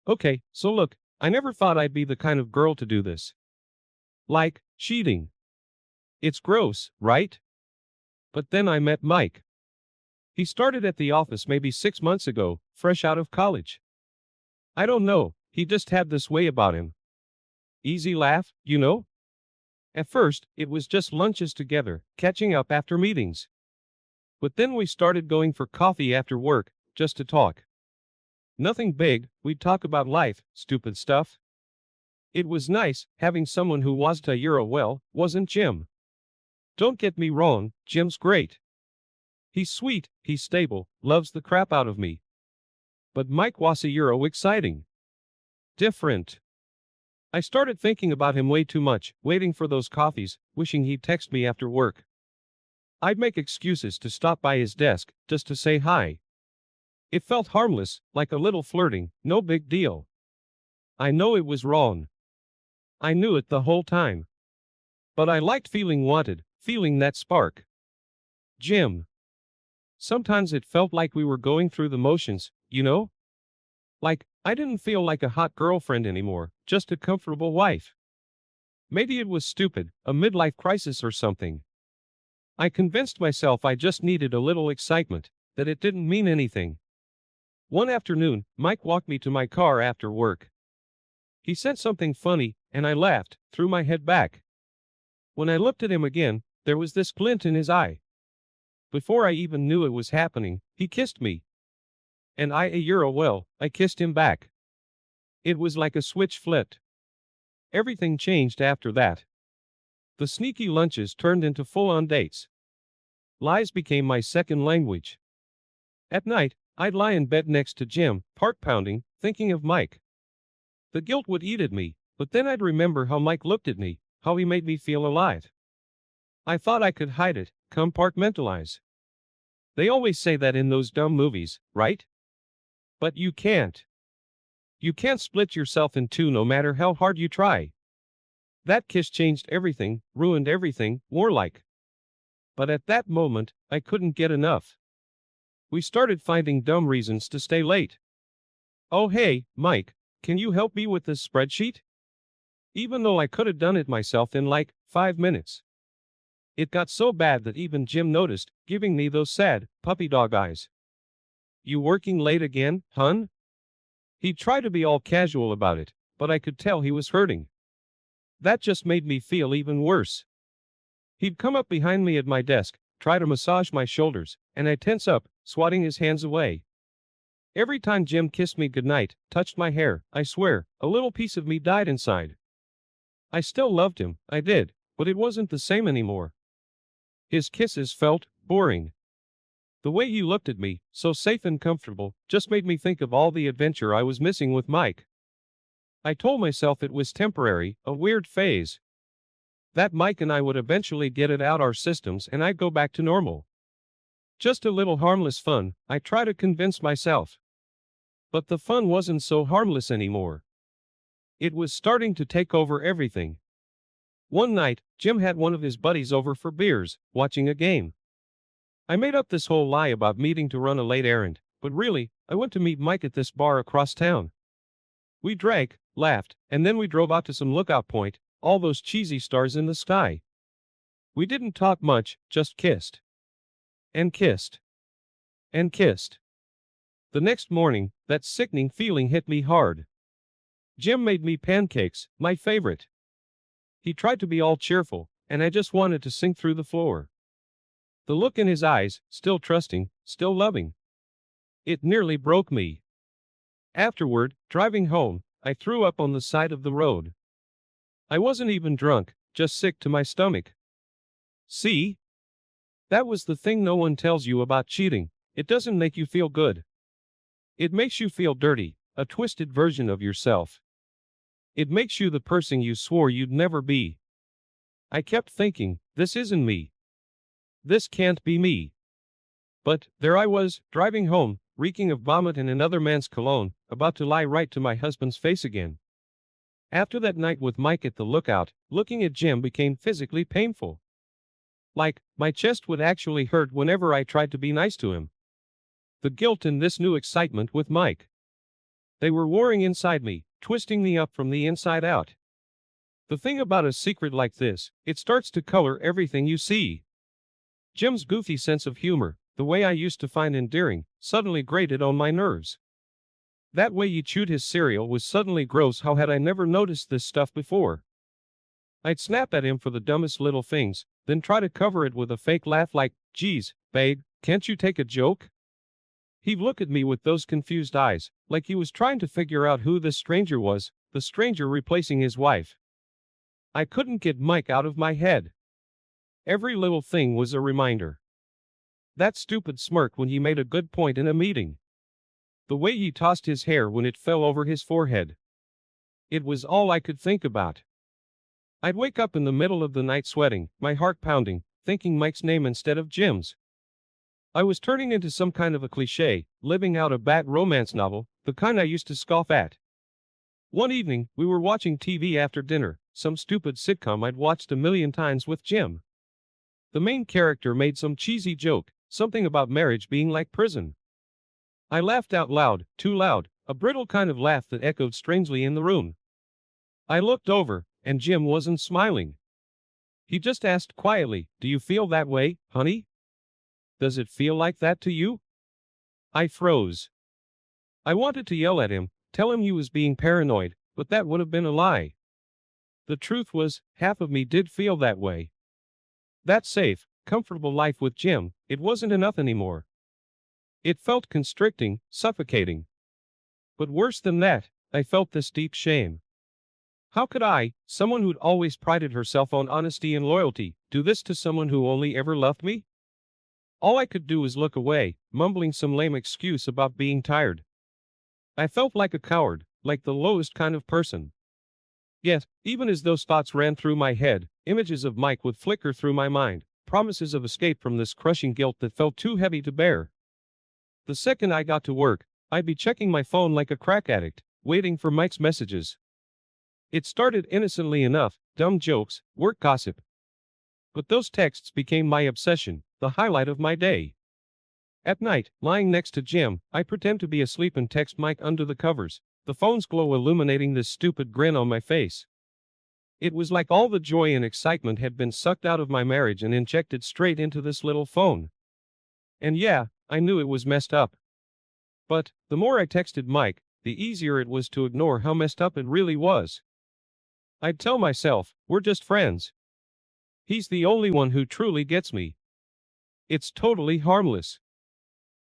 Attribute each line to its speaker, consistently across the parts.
Speaker 1: Okay, so look, I never thought I'd be the kind of girl to do this. Like, cheating. It's gross, right? But then I met Mike. He started at the office maybe 6 months ago, fresh out of college. I don't know, he just had this way about him. Easy laugh, you know? At first, it was just lunches together, catching up after meetings. But then we started going for coffee after work, just to talk. Nothing big, we'd talk about life, stupid stuff. It was nice, having someone who was a Euro well, wasn't Jim. Don't get me wrong, Jim's great. He's sweet, he's stable, loves the crap out of me. But Mike was a Euro exciting. Different. I started thinking about him way too much, waiting for those coffees, wishing he'd text me after work. I'd make excuses to stop by his desk, just to say hi. It felt harmless, like a little flirting, no big deal. I know it was wrong. I knew it the whole time. But I liked feeling wanted, feeling that spark. Jim. Sometimes it felt like we were going through the motions, you know? Like, I didn't feel like a hot girlfriend anymore, just a comfortable wife. Maybe it was stupid, a midlife crisis or something. I convinced myself I just needed a little excitement, that it didn't mean anything. One afternoon, Mike walked me to my car after work. He said something funny, and I laughed, threw my head back. When I looked at him again, there was this glint in his eye. Before I even knew it was happening, he kissed me. And I kissed him back. It was like a switch flipped. Everything changed after that. The sneaky lunches turned into full-on dates. Lies became my second language. At night, I'd lie in bed next to Jim, heart pounding, thinking of Mike. The guilt would eat at me, but then I'd remember how Mike looked at me, how he made me feel alive. I thought I could hide it, compartmentalize. They always say that in those dumb movies, right? But you can't. You can't split yourself in two no matter how hard you try. That kiss changed everything, ruined everything, more like. But at that moment, I couldn't get enough. We started finding dumb reasons to stay late. Oh hey, Mike, can you help me with this spreadsheet? Even though I could have done it myself in like 5 minutes. It got so bad that even Jim noticed, giving me those sad, puppy dog eyes. You working late again, hun? He tried to be all casual about it, but I could tell he was hurting. That just made me feel even worse. He'd come up behind me at my desk, try to massage my shoulders, and I'd tense up, swatting his hands away. Every time Jim kissed me goodnight, touched my hair, I swear, a little piece of me died inside. I still loved him, I did, but it wasn't the same anymore. His kisses felt boring. The way he looked at me, so safe and comfortable, just made me think of all the adventure I was missing with Mike. I told myself it was temporary, a weird phase. That Mike and I would eventually get it out our systems and I'd go back to normal. Just a little harmless fun, I try to convince myself. But the fun wasn't so harmless anymore. It was starting to take over everything. One night, Jim had one of his buddies over for beers, watching a game. I made up this whole lie about meeting to run a late errand, but really, I went to meet Mike at this bar across town. We drank, laughed, and then we drove out to some lookout point, all those cheesy stars in the sky. We didn't talk much, just kissed. And kissed. And kissed. The next morning, that sickening feeling hit me hard. Jim made me pancakes, my favorite. He tried to be all cheerful, and I just wanted to sink through the floor. The look in his eyes, still trusting, still loving. It nearly broke me. Afterward, driving home, I threw up on the side of the road. I wasn't even drunk, just sick to my stomach. See? That was the thing no one tells you about cheating. It doesn't make you feel good. It makes you feel dirty, a twisted version of yourself. It makes you the person you swore you'd never be. I kept thinking, this isn't me. This can't be me. But, there I was, driving home, reeking of vomit and another man's cologne, about to lie right to my husband's face again. After that night with Mike at the lookout, looking at Jim became physically painful. Like, my chest would actually hurt whenever I tried to be nice to him. The guilt in this new excitement with Mike. They were warring inside me, twisting me up from the inside out. The thing about a secret like this, it starts to color everything you see. Jim's goofy sense of humor, the way I used to find endearing, suddenly grated on my nerves. That way he chewed his cereal was suddenly gross. How had I never noticed this stuff before? I'd snap at him for the dumbest little things, then try to cover it with a fake laugh like, "Geez, babe, can't you take a joke?" He'd look at me with those confused eyes, like he was trying to figure out who this stranger was, the stranger replacing his wife. I couldn't get Mike out of my head. Every little thing was a reminder. That stupid smirk when he made a good point in a meeting. The way he tossed his hair when it fell over his forehead. It was all I could think about. I'd wake up in the middle of the night sweating, my heart pounding, thinking Mike's name instead of Jim's. I was turning into some kind of a cliché, living out a bad romance novel, the kind I used to scoff at. One evening, we were watching TV after dinner, some stupid sitcom I'd watched a million times with Jim. The main character made some cheesy joke, something about marriage being like prison. I laughed out loud, too loud, a brittle kind of laugh that echoed strangely in the room. I looked over, and Jim wasn't smiling. He just asked quietly, "Do you feel that way, honey? Does it feel like that to you?" I froze. I wanted to yell at him, tell him he was being paranoid, but that would have been a lie. The truth was, half of me did feel that way. That safe, comfortable life with Jim, it wasn't enough anymore. It felt constricting, suffocating. But worse than that, I felt this deep shame. How could I, someone who'd always prided herself on honesty and loyalty, do this to someone who only ever loved me? All I could do was look away, mumbling some lame excuse about being tired. I felt like a coward, like the lowest kind of person. Yet, even as those thoughts ran through my head, images of Mike would flicker through my mind, promises of escape from this crushing guilt that felt too heavy to bear. The second I got to work, I'd be checking my phone like a crack addict, waiting for Mike's messages. It started innocently enough, dumb jokes, work gossip. But those texts became my obsession, the highlight of my day. At night, lying next to Jim, I pretend to be asleep and text Mike under the covers, the phone's glow illuminating this stupid grin on my face. It was like all the joy and excitement had been sucked out of my marriage and injected straight into this little phone. And yeah, I knew it was messed up. But, the more I texted Mike, the easier it was to ignore how messed up it really was. I'd tell myself, we're just friends. He's the only one who truly gets me. It's totally harmless.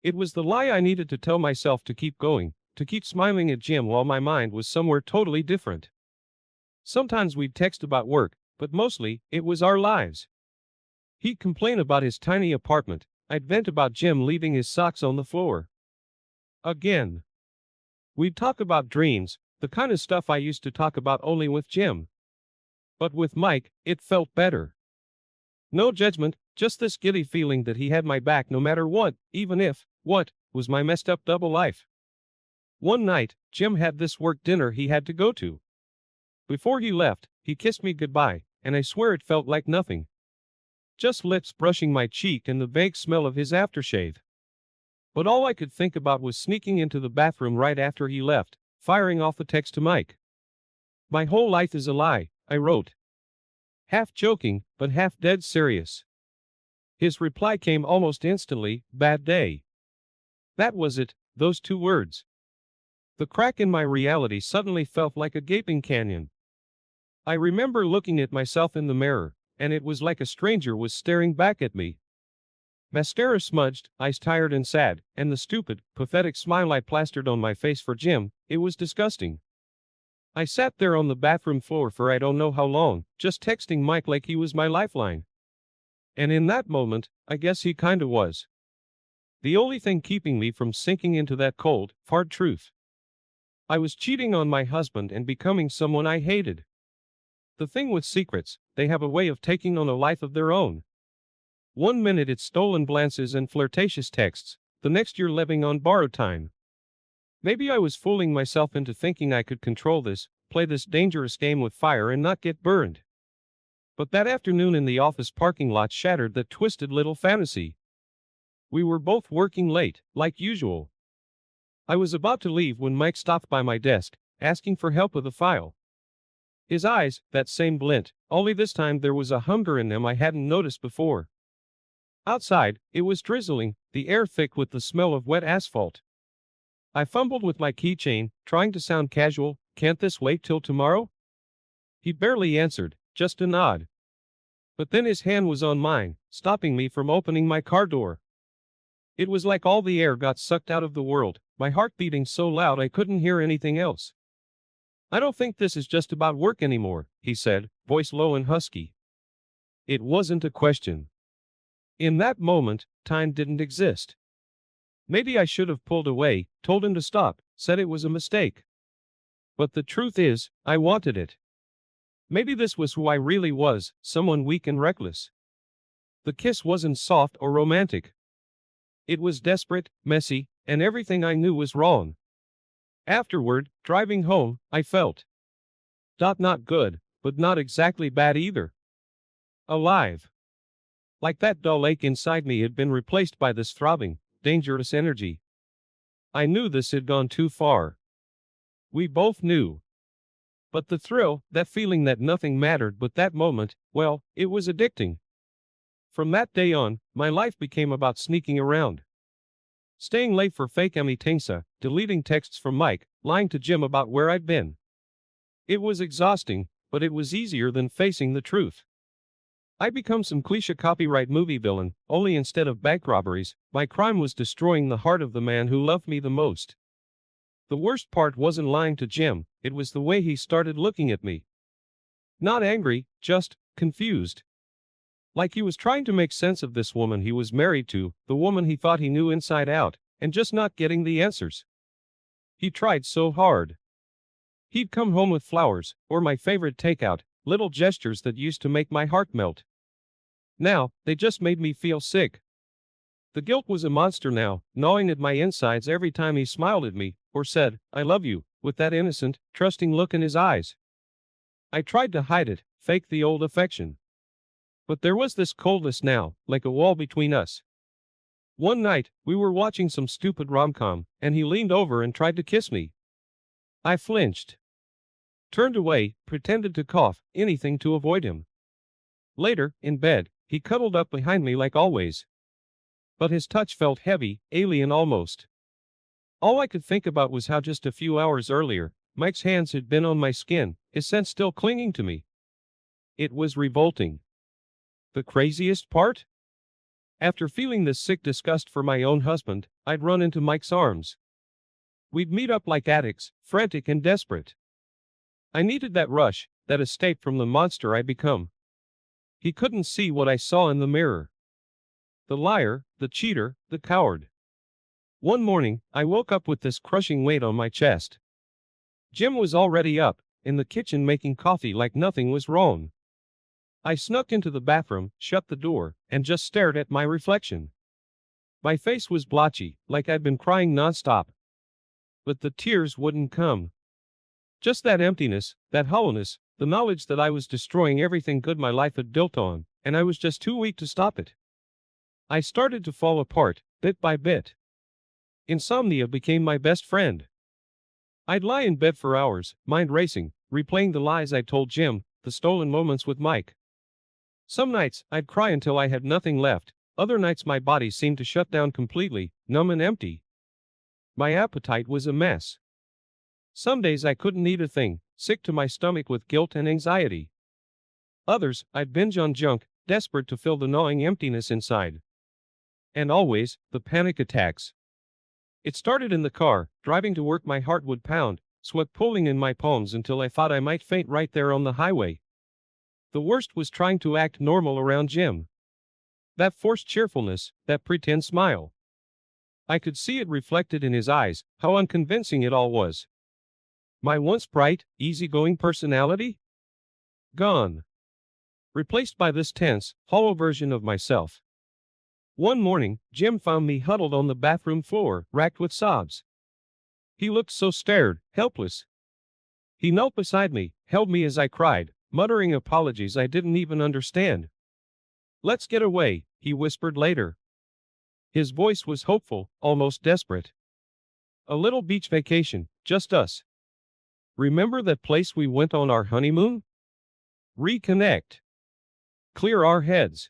Speaker 1: It was the lie I needed to tell myself to keep going, to keep smiling at Jim while my mind was somewhere totally different. Sometimes we'd text about work, but mostly, it was our lives. He'd complain about his tiny apartment, I'd vent about Jim leaving his socks on the floor. Again. We'd talk about dreams, the kind of stuff I used to talk about only with Jim. But with Mike, it felt better. No judgment, just this giddy feeling that he had my back no matter what, even if, what, was my messed up double life. One night, Jim had this work dinner he had to go to. Before he left, he kissed me goodbye, and I swear it felt like nothing. Just lips brushing my cheek and the vague smell of his aftershave. But all I could think about was sneaking into the bathroom right after he left, firing off a text to Mike. "My whole life is a lie," I wrote. Half joking, but half dead serious. His reply came almost instantly, "Bad day." That was it, those two words. The crack in my reality suddenly felt like a gaping canyon. I remember looking at myself in the mirror, and it was like a stranger was staring back at me. Mascara smudged, eyes tired and sad, and the stupid, pathetic smile I plastered on my face for Jim, it was disgusting. I sat there on the bathroom floor for I don't know how long, just texting Mike like he was my lifeline. And in that moment, I guess he kinda was. The only thing keeping me from sinking into that cold, hard truth. I was cheating on my husband and becoming someone I hated. The thing with secrets, they have a way of taking on a life of their own. One minute it's stolen glances and flirtatious texts, the next you're living on borrowed time. Maybe I was fooling myself into thinking I could control this, play this dangerous game with fire and not get burned. But that afternoon in the office parking lot shattered that twisted little fantasy. We were both working late, like usual. I was about to leave when Mike stopped by my desk, asking for help with a file. His eyes, that same glint, only this time there was a hunger in them I hadn't noticed before. Outside, it was drizzling, the air thick with the smell of wet asphalt. I fumbled with my keychain, trying to sound casual. Can't this wait till tomorrow? He barely answered, just a nod. But then his hand was on mine, stopping me from opening my car door. It was like all the air got sucked out of the world, my heart beating so loud I couldn't hear anything else. I don't think this is just about work anymore, he said, voice low and husky. It wasn't a question. In that moment, time didn't exist. Maybe I should have pulled away, told him to stop, said it was a mistake. But the truth is, I wanted it. Maybe this was who I really was, someone weak and reckless. The kiss wasn't soft or romantic. It was desperate, messy, and everything I knew was wrong. Afterward, driving home, I felt not good, but not exactly bad either. Alive. Like that dull ache inside me had been replaced by this throbbing, dangerous energy. I knew this had gone too far. We both knew. But the thrill, that feeling that nothing mattered but that moment, well, it was addicting. From that day on, my life became about sneaking around. Staying late for fake meetingsa, deleting texts from Mike, lying to Jim about where I'd been. It was exhausting, but it was easier than facing the truth. I'd become some cliché copyright movie villain, only instead of bank robberies, my crime was destroying the heart of the man who loved me the most. The worst part wasn't lying to Jim, it was the way he started looking at me. Not angry, just confused. Like he was trying to make sense of this woman he was married to, the woman he thought he knew inside out, and just not getting the answers. He tried so hard. He'd come home with flowers, or my favorite takeout, little gestures that used to make my heart melt. Now, they just made me feel sick. The guilt was a monster now, gnawing at my insides every time he smiled at me, or said, "I love you," with that innocent, trusting look in his eyes. I tried to hide it, fake the old affection. But there was this coldness now, like a wall between us. One night, we were watching some stupid rom-com, and he leaned over and tried to kiss me. I flinched. Turned away, pretended to cough, anything to avoid him. Later, in bed, he cuddled up behind me like always. But his touch felt heavy, alien almost. All I could think about was how just a few hours earlier, Mike's hands had been on my skin, his scent still clinging to me. It was revolting. The craziest part? After feeling this sick disgust for my own husband, I'd run into Mike's arms. We'd meet up like addicts, frantic and desperate. I needed that rush, that escape from the monster I'd become. He couldn't see what I saw in the mirror. The liar, the cheater, the coward. One morning, I woke up with this crushing weight on my chest. Jim was already up, in the kitchen making coffee like nothing was wrong. I snuck into the bathroom, shut the door, and just stared at my reflection. My face was blotchy, like I'd been crying nonstop. But the tears wouldn't come. Just that emptiness, that hollowness, the knowledge that I was destroying everything good my life had built on, and I was just too weak to stop it. I started to fall apart, bit by bit. Insomnia became my best friend. I'd lie in bed for hours, mind racing, replaying the lies I'd told Jim, the stolen moments with Mike. Some nights, I'd cry until I had nothing left, other nights my body seemed to shut down completely, numb and empty. My appetite was a mess. Some days I couldn't eat a thing, sick to my stomach with guilt and anxiety. Others, I'd binge on junk, desperate to fill the gnawing emptiness inside. And always, the panic attacks. It started in the car, driving to work my heart would pound, sweat pooling in my palms until I thought I might faint right there on the highway. The worst was trying to act normal around Jim. That forced cheerfulness, that pretend smile. I could see it reflected in his eyes, how unconvincing it all was. My once bright, easygoing personality? Gone. Replaced by this tense, hollow version of myself. One morning, Jim found me huddled on the bathroom floor, racked with sobs. He looked so scared, helpless. He knelt beside me, held me as I cried, muttering apologies I didn't even understand. "Let's get away," he whispered later. His voice was hopeful, almost desperate. A little beach vacation, just us. Remember that place we went on our honeymoon? Reconnect. Clear our heads.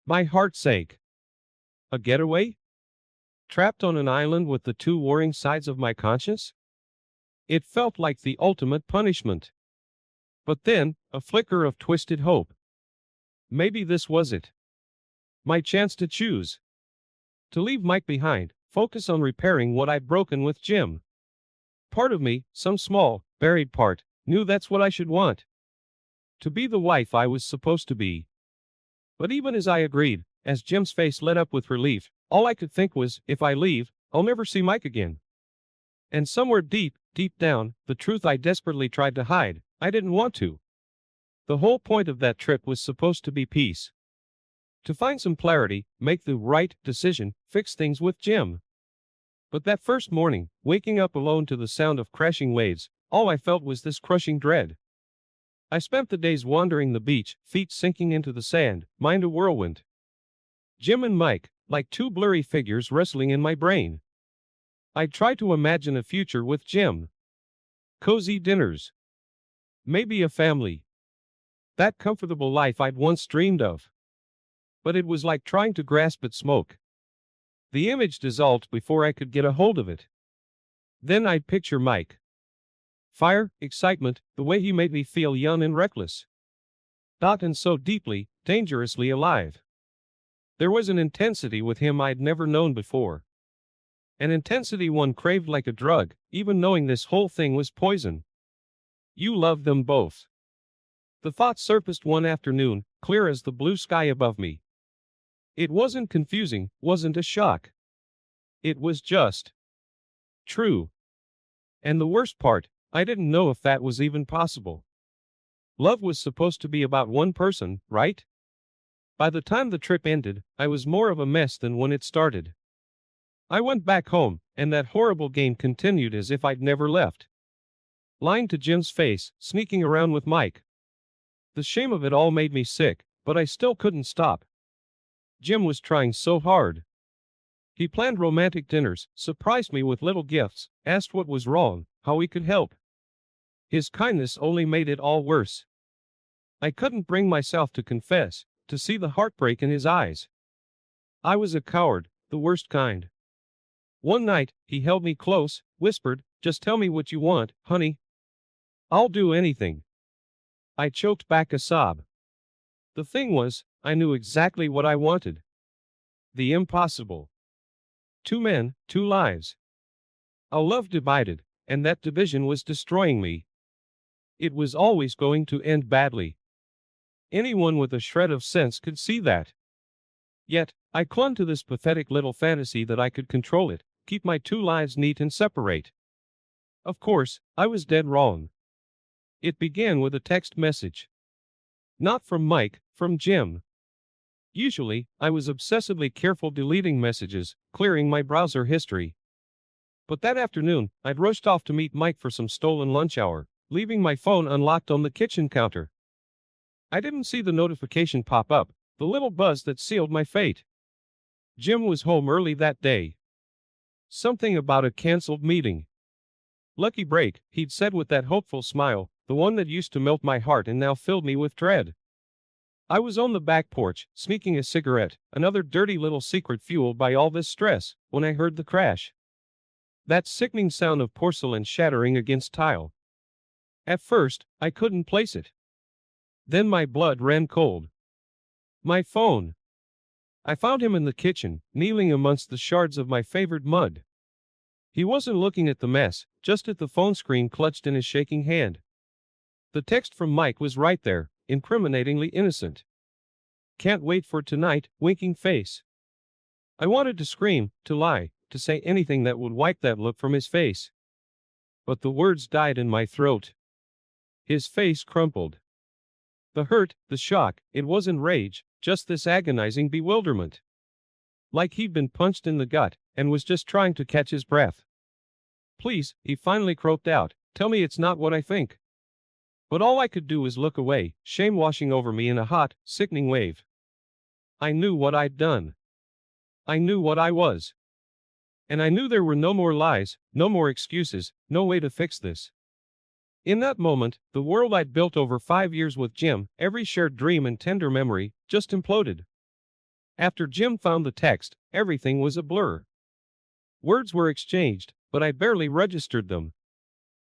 Speaker 1: My heart's sake. A getaway? Trapped on an island with the two warring sides of my conscience? It felt like the ultimate punishment. But then, a flicker of twisted hope. Maybe this was it. My chance to choose. To leave Mike behind, focus on repairing what I'd broken with Jim. Part of me, some small, buried part, knew that's what I should want. To be the wife I was supposed to be. But even as I agreed, as Jim's face lit up with relief, all I could think was, if I leave, I'll never see Mike again. And somewhere deep, deep down, the truth I desperately tried to hide, I didn't want to. The whole point of that trip was supposed to be peace. To find some clarity, make the right decision, fix things with Jim. But that first morning, waking up alone to the sound of crashing waves, all I felt was this crushing dread. I spent the days wandering the beach, feet sinking into the sand, mind a whirlwind. Jim and Mike, like two blurry figures wrestling in my brain. I tried to imagine a future with Jim. Cozy dinners. Maybe a family. That comfortable life I'd once dreamed of. But it was like trying to grasp at smoke. The image dissolved before I could get a hold of it. Then I'd picture Mike. Fire, excitement, the way he made me feel young and reckless. And so deeply, dangerously alive. There was an intensity with him I'd never known before. An intensity one craved like a drug, even knowing this whole thing was poison. You loved them both. The thought surfaced one afternoon, clear as the blue sky above me. It wasn't confusing, wasn't a shock. It was just true. And the worst part, I didn't know if that was even possible. Love was supposed to be about one person, right? By the time the trip ended, I was more of a mess than when it started. I went back home, and that horrible game continued as if I'd never left. Lying to Jim's face, sneaking around with Mike. The shame of it all made me sick, but I still couldn't stop. Jim was trying so hard. He planned romantic dinners, surprised me with little gifts, asked what was wrong, how he could help. His kindness only made it all worse. I couldn't bring myself to confess, to see the heartbreak in his eyes. I was a coward, the worst kind. One night, he held me close, whispered, "Just tell me what you want, honey. I'll do anything." I choked back a sob. The thing was, I knew exactly what I wanted. The impossible. 2 men, 2 lives. A love divided, and that division was destroying me. It was always going to end badly. Anyone with a shred of sense could see that. Yet, I clung to this pathetic little fantasy that I could control it, keep my 2 lives neat and separate. Of course, I was dead wrong. It began with a text message. Not from Mike, from Jim. Usually, I was obsessively careful deleting messages, clearing my browser history. But that afternoon, I'd rushed off to meet Mike for some stolen lunch hour, leaving my phone unlocked on the kitchen counter. I didn't see the notification pop up, the little buzz that sealed my fate. Jim was home early that day. Something about a canceled meeting. Lucky break, he'd said with that hopeful smile, the one that used to melt my heart and now filled me with dread. I was on the back porch, sneaking a cigarette, another dirty little secret fueled by all this stress, when I heard the crash. That sickening sound of porcelain shattering against tile. At first, I couldn't place it. Then my blood ran cold. My phone. I found him in the kitchen, kneeling amongst the shards of my favorite mud. He wasn't looking at the mess, just at the phone screen clutched in his shaking hand. The text from Mike was right there, incriminatingly innocent. "Can't wait for tonight, winking face." I wanted to scream, to lie, to say anything that would wipe that look from his face. But the words died in my throat. His face crumpled. The hurt, the shock, it wasn't rage, just this agonizing bewilderment. Like he'd been punched in the gut, and was just trying to catch his breath. "Please," he finally croaked out, "tell me it's not what I think." But all I could do was look away, shame washing over me in a hot, sickening wave. I knew what I'd done. I knew what I was. And I knew there were no more lies, no more excuses, no way to fix this. In that moment, the world I'd built over 5 years with Jim, every shared dream and tender memory, just imploded. After Jim found the text, everything was a blur. Words were exchanged, but I barely registered them.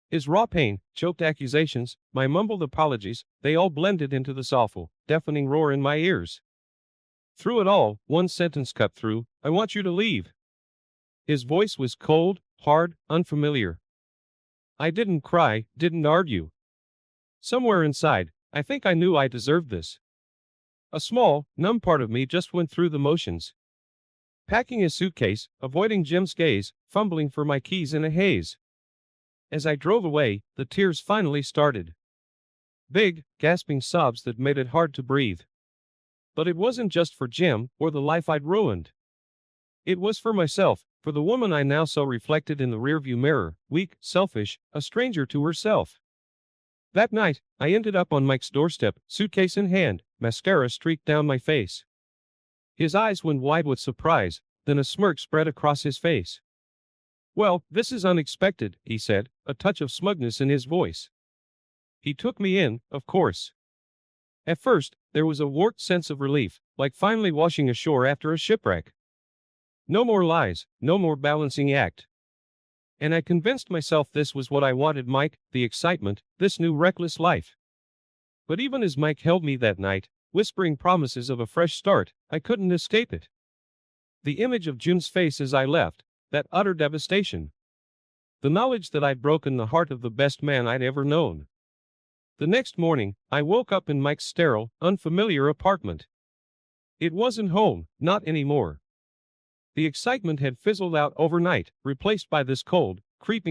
Speaker 1: His raw pain, choked accusations, my mumbled apologies, they all blended into this awful, deafening roar in my ears. Through it all, one sentence cut through: I want you to leave. His voice was cold, hard, unfamiliar. I didn't cry, didn't argue. Somewhere inside, I think I knew I deserved this. A small, numb part of me just went through the motions. Packing his suitcase, avoiding Jim's gaze, fumbling for my keys in a haze. As I drove away, the tears finally started. Big, gasping sobs that made it hard to breathe. But it wasn't just for Jim, or the life I'd ruined. It was for myself, for the woman I now saw reflected in the rearview mirror, weak, selfish, a stranger to herself. That night, I ended up on Mike's doorstep, suitcase in hand, mascara streaked down my face. His eyes went wide with surprise, then a smirk spread across his face. Well, this is unexpected, he said, a touch of smugness in his voice. He took me in, of course. At first, there was a warped sense of relief, like finally washing ashore after a shipwreck. No more lies, no more balancing act. And I convinced myself this was what I wanted: Mike, the excitement, this new reckless life. But even as Mike held me that night, whispering promises of a fresh start, I couldn't escape it. The image of June's face as I left, that utter devastation. The knowledge that I'd broken the heart of the best man I'd ever known. The next morning, I woke up in Mike's sterile, unfamiliar apartment. It wasn't home, not anymore. The excitement had fizzled out overnight, replaced by this cold, creeping